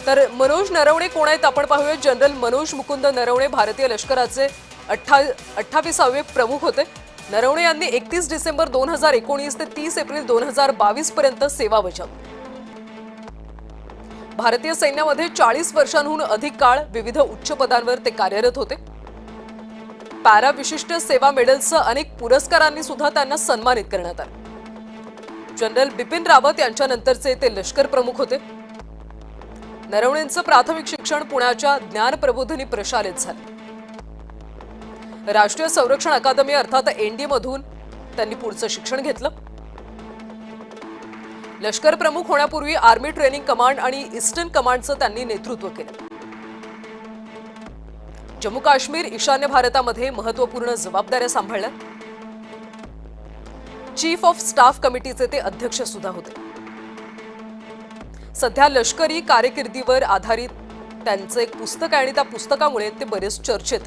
तर मनोज नरवणे कोण आहेत आपण पाहूया। जनरल मनोज मुकुंद नरवणे भारतीय लष्कराचे 28वे प्रमुख होते। नरवणे यांनी 31 डिसेंबर 2019 ते 30 एप्रिल 2022 पर्यंत सेवा बजावली। भारतीय सैन्यामध्ये 40 वर्षांहून अधिक काळ विविध उच्च पदांवर ते कार्यरत होते। पॅरा विशिष्ट सेवा मेडलसह अनेक पुरस्कारांनी सुद्धा त्यांना सन्मानित करण्यात आले। जनरल बिपिन रावत यांच्यानंतरचे ते लष्कर प्रमुख होते। नरवणेंचं प्राथमिक शिक्षण पुण्याच्या ज्ञान प्रबोधिनी प्रशालेत झाले। राष्ट्रीय संरक्षण अकादमी अर्थात एनडीए मधून त्यांनी पुढचं शिक्षण घेतलं। लष्कर प्रमुख होण्यापूर्वी आर्मी ट्रेनिंग कमांड आणि ईस्टर्न कमांडचं त्यांनी नेतृत्व केलं। जम्मू काश्मीर ईशान्य भारतामध्ये महत्त्वपूर्ण जबाबदाऱ्या सांभाळल्या। चीफ ऑफ स्टाफ कमिटीचे ते अध्यक्ष सुद्धा होते। सध्या लष्करी कारकिर्दीवर आधारित त्यांचं एक पुस्तक आहे आणि त्या पुस्तकामुळे ते बरेच चर्चेत